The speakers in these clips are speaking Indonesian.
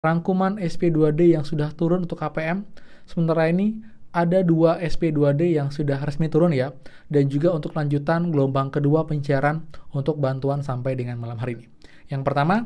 rangkuman SP2D yang sudah turun untuk KPM. Sementara ini ada 2 SP2D yang sudah resmi turun ya, dan juga untuk lanjutan gelombang kedua pencairan untuk bantuan sampai dengan malam hari ini. Yang pertama,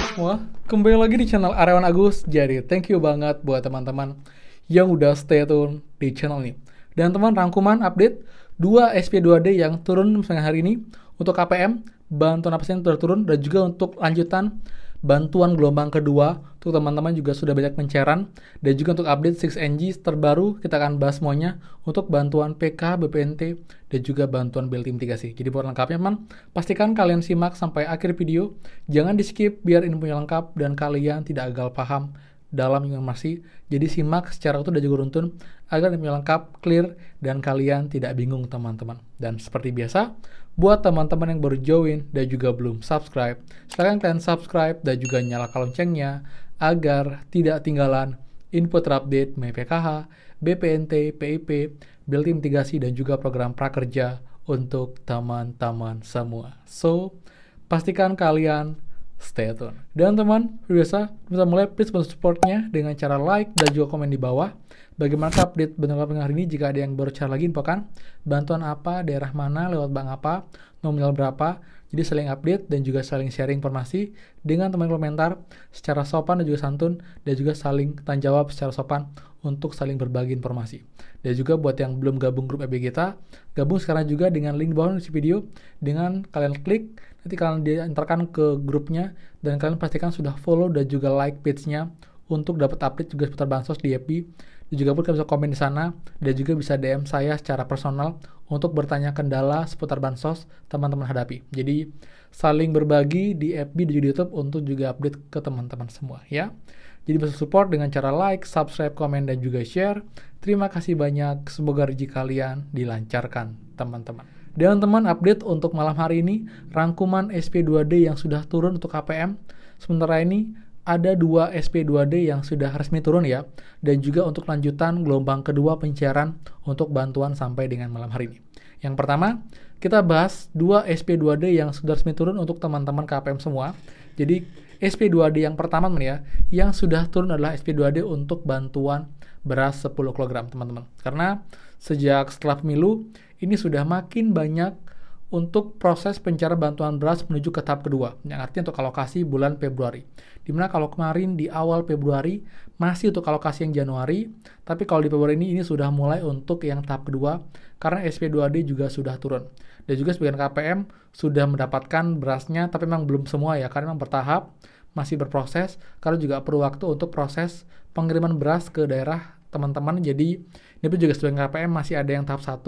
semua, kembali lagi di channel Aryawan Agus. Jadi thank you banget buat teman-teman yang udah stay tune di channel ini. Dan teman, rangkuman update 2 SP2D yang turun misalnya hari ini untuk KPM, bantuan apa sih yang sudah turun, dan juga untuk lanjutan bantuan gelombang kedua untuk teman-teman juga sudah banyak pencairan, dan juga untuk update 6NG terbaru kita akan bahas semuanya untuk bantuan PK, BPNT, dan juga bantuan BLT mitigasi. Jadi buat lengkapnya teman, pastikan kalian simak sampai akhir video, jangan di skip biar infonya lengkap dan kalian tidak gagal paham dalam informasi. Jadi simak secara utuh dan juga runtun agar infonya lengkap, clear, dan kalian tidak bingung teman-teman. Dan seperti biasa, buat teman-teman yang baru join dan juga belum subscribe, silahkan kalian subscribe dan juga nyalakan loncengnya agar tidak ketinggalan info terupdate PKH, BPNT, PIP, BLT mitigasi, dan juga program prakerja untuk teman-teman semua. So, pastikan kalian stay tune. Dan teman, biasa bisa mulai, please bantu supportnya dengan cara like dan juga komen di bawah. Bagaimana update bantuan hari ini? Jika ada yang baru cari lagi infokan bantuan apa, daerah mana, lewat bank apa, nominal berapa. Jadi saling update dan juga saling sharing informasi dengan teman komentar secara sopan dan juga santun, dan juga saling tanya jawab secara sopan untuk saling berbagi informasi. Dan juga buat yang belum gabung grup FB kita, gabung sekarang juga dengan link di bawah di video. Dengan kalian klik, nanti kalian diantarkan ke grupnya, dan kalian pastikan sudah follow dan juga like page-nya untuk dapat update juga seputar bansos di FB. Dan juga kalian bisa komen di sana, dan juga bisa DM saya secara personal untuk bertanya kendala seputar bansos teman-teman hadapi. Jadi saling berbagi di FB dan juga di YouTube untuk juga update ke teman-teman semua ya. Jadi bisa support dengan cara like, subscribe, komen, dan juga share. Terima kasih banyak, semoga rezeki kalian dilancarkan teman-teman. Dan teman, update untuk malam hari ini, rangkuman SP2D yang sudah turun untuk KPM. Sementara ini ada 2 SP2D yang sudah resmi turun ya, dan juga untuk lanjutan gelombang kedua pencairan untuk bantuan sampai dengan malam hari ini. Yang pertama, kita bahas 2 SP2D yang sudah resmi turun untuk teman-teman KPM semua. Jadi SP2D yang pertama ya, yang sudah turun adalah SP2D untuk bantuan beras 10 kg teman-teman. Karena sejak setelah pemilu, ini sudah makin banyak untuk proses pencairan bantuan beras menuju ke tahap kedua, yang artinya untuk alokasi bulan Februari. Dimana kalau kemarin di awal Februari masih untuk alokasi yang Januari, tapi kalau di Februari ini sudah mulai untuk yang tahap kedua, karena SP2D juga sudah turun. Dan juga sebagian KPM sudah mendapatkan berasnya, tapi memang belum semua ya, karena memang bertahap, masih berproses, karena juga perlu waktu untuk proses pengiriman beras ke daerah teman-teman. Jadi ini pun juga sebagian KPM masih ada yang tahap 1,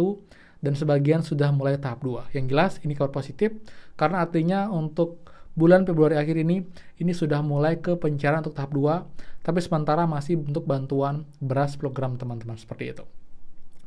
dan sebagian sudah mulai tahap 2. Yang jelas ini kabar positif, karena artinya untuk bulan Februari akhir ini sudah mulai ke pencairan untuk tahap 2, tapi sementara masih untuk bantuan beras 10 gram teman-teman, seperti itu.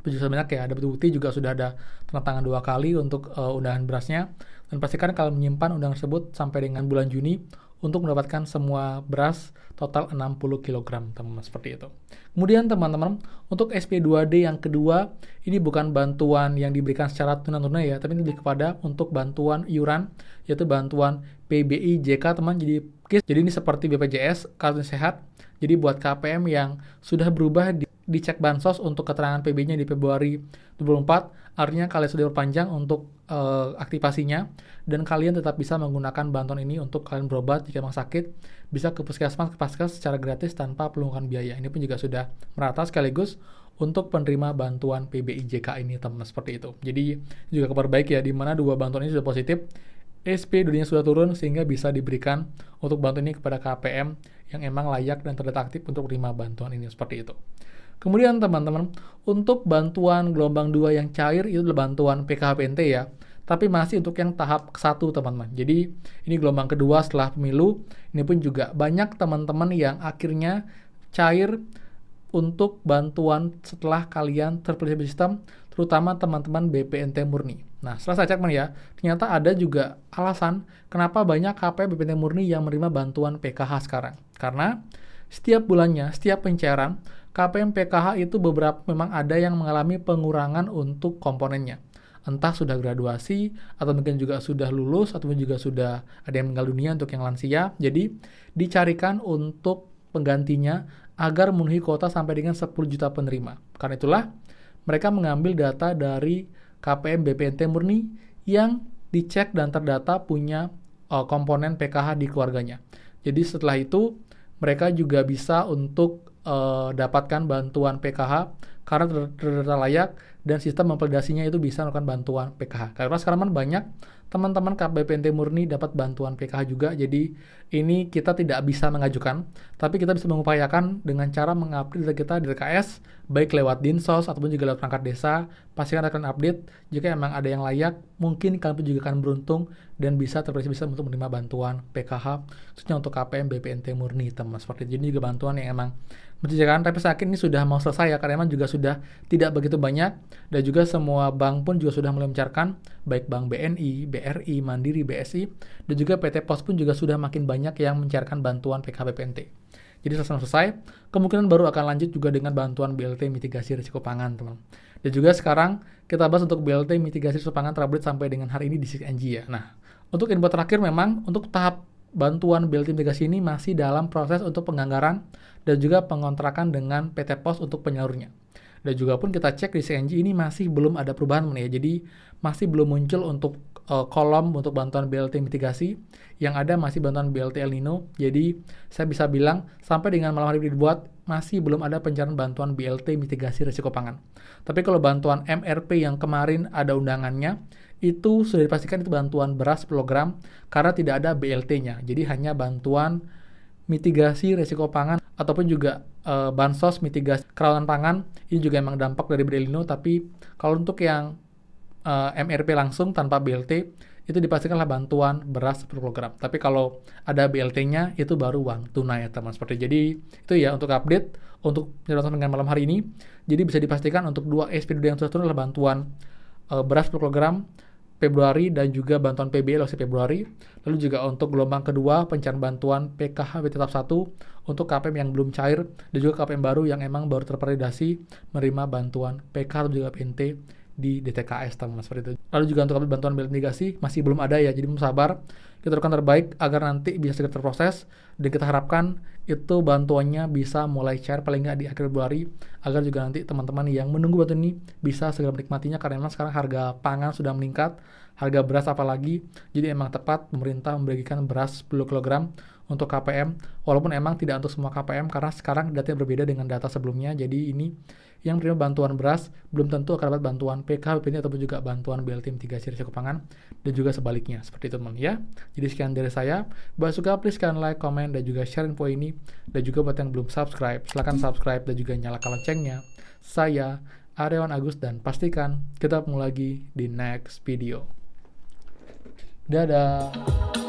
Puji banyak ya, ada bukti juga sudah ada tanda tangan 2 kali untuk undangan berasnya, dan pastikan kalian menyimpan undangan tersebut sampai dengan bulan Juni untuk mendapatkan semua beras total 60 kg teman-teman, seperti itu. Kemudian teman-teman, untuk SP2D yang kedua, ini bukan bantuan yang diberikan secara tunai ya, tapi ini lebih kepada untuk bantuan iuran, yaitu bantuan PBI JK teman. Jadi ini seperti BPJS, kartu sehat. Jadi buat KPM yang sudah berubah dicek bansos untuk keterangan PB-nya di Februari 2024, artinya kalian sudah berpanjang untuk aktivasinya, dan kalian tetap bisa menggunakan bantuan ini untuk kalian berobat jika memang sakit, bisa ke puskesmas, ke paskes secara gratis tanpa pelungukan biaya. Ini pun juga sudah merata sekaligus untuk penerima bantuan PBI JK ini teman-teman, seperti itu. Jadi juga kabar baik ya, di mana 2 bantuan ini sudah positif, SP2D-nya sudah turun sehingga bisa diberikan untuk bantuan ini kepada KPM yang emang layak dan terdata aktif untuk menerima bantuan ini, seperti itu. Kemudian teman-teman, untuk bantuan gelombang 2 yang cair itu adalah bantuan PKHPNT ya, tapi masih untuk yang tahap ke-1 teman-teman. Jadi ini gelombang kedua setelah pemilu, ini pun juga banyak teman-teman yang akhirnya cair untuk bantuan setelah kalian terpilih sistem, terutama teman-teman BPNT murni. Nah, setelah saya cek ya, ternyata ada juga alasan kenapa banyak KP BPNT murni yang menerima bantuan PKH sekarang. Karena setiap bulannya, setiap pencairan, KPM PKH itu beberapa memang ada yang mengalami pengurangan untuk komponennya. Entah sudah graduasi, atau mungkin juga sudah lulus, atau juga sudah ada yang meninggal dunia untuk yang lansia. Jadi, dicarikan untuk penggantinya agar memenuhi kuota sampai dengan 10 juta penerima. Karena itulah, mereka mengambil data dari KPM BPNT murni yang dicek dan terdata punya komponen PKH di keluarganya. Jadi setelah itu mereka juga bisa untuk dapatkan bantuan PKH karena terdata layak dan sistem memvalidasinya itu bisa melakukan bantuan PKH. Karena sekarang banyak teman-teman BPNT murni dapat bantuan PKH juga, jadi ini kita tidak bisa mengajukan, tapi kita bisa mengupayakan dengan cara mengupdate data kita di RKS, baik lewat Dinsos ataupun juga lewat perangkat desa. Pastikan akan update, jika memang ada yang layak, mungkin kalian pun juga akan beruntung dan bisa terpilih bisa untuk menerima bantuan PKH, khususnya untuk KPM BPNT murni, teman. Seperti itu. Jadi juga bantuan yang emang mencegahkan, tapi saat ini sudah mau selesai ya, karena memang juga sudah tidak begitu banyak, dan juga semua bank pun juga sudah mulai mencairkan, baik Bank BNI, BRI, Mandiri, BSI, dan juga PT Pos pun juga sudah makin banyak yang mencairkan bantuan PKH BPNT. Jadi setelah selesai, kemungkinan baru akan lanjut juga dengan bantuan BLT mitigasi risiko pangan, teman. Dan juga sekarang kita bahas untuk BLT mitigasi risiko pangan terupdate sampai dengan hari ini di CNG ya. Nah, untuk info terakhir memang untuk tahap bantuan BLT mitigasi ini masih dalam proses untuk penganggaran dan juga pengontrakan dengan PT Pos untuk penyalurnya. Dan juga pun kita cek di CNG ini masih belum ada perubahan ya. Jadi masih belum muncul untuk kolom untuk bantuan BLT mitigasi. Yang ada masih bantuan BLT El Nino. Jadi saya bisa bilang sampai dengan malam hari dibuat masih belum ada pencairan bantuan BLT mitigasi risiko pangan. Tapi kalau bantuan MRP yang kemarin ada undangannya, itu sudah dipastikan itu bantuan beras program karena tidak ada BLT-nya. Jadi hanya bantuan mitigasi risiko pangan ataupun juga bansos mitigasi kerawanan pangan. Ini juga emang dampak dari El Nino, tapi kalau untuk yang MRP langsung tanpa BLT itu dipastikanlah bantuan beras per program. Tapi kalau ada BLT-nya itu baru uang tunai ya teman. Seperti jadi itu ya untuk update untuk penjelasan dengan malam hari ini. Jadi bisa dipastikan untuk 2 SP2 yang sudah turun adalah bantuan beras per program Februari dan juga bantuan PBL Februari. Lalu juga untuk gelombang kedua pencairan bantuan PKH tahap 1 untuk KPM yang belum cair dan juga KPM baru yang emang baru tervalidasi menerima bantuan PKH atau juga PNT di DTKS teman seperti itu. Lalu juga untuk bantuan BLT mitigasi masih belum ada ya, jadi sabar. Kita lakukan terbaik agar nanti bisa segera terproses dan kita harapkan itu bantuannya bisa mulai cair paling nggak di akhir Februari agar juga nanti teman-teman yang menunggu bantuan ini bisa segera menikmatinya karena memang sekarang harga pangan sudah meningkat, harga beras apalagi, jadi emang tepat pemerintah membagikan beras 10 kg untuk KPM walaupun emang tidak untuk semua KPM karena sekarang datanya berbeda dengan data sebelumnya. Jadi ini yang menerima bantuan beras belum tentu akan dapat bantuan PKH, BPNT ataupun juga bantuan BLT mitigasi risiko pangan dan juga sebaliknya seperti itu teman ya. Jadi sekian dari saya. Buat suka please kalian like, komen dan juga share info ini, dan juga buat yang belum subscribe silahkan subscribe dan juga nyalakan loncengnya. Saya Aryawan Agus dan pastikan kita ketemu lagi di next video. Dadah.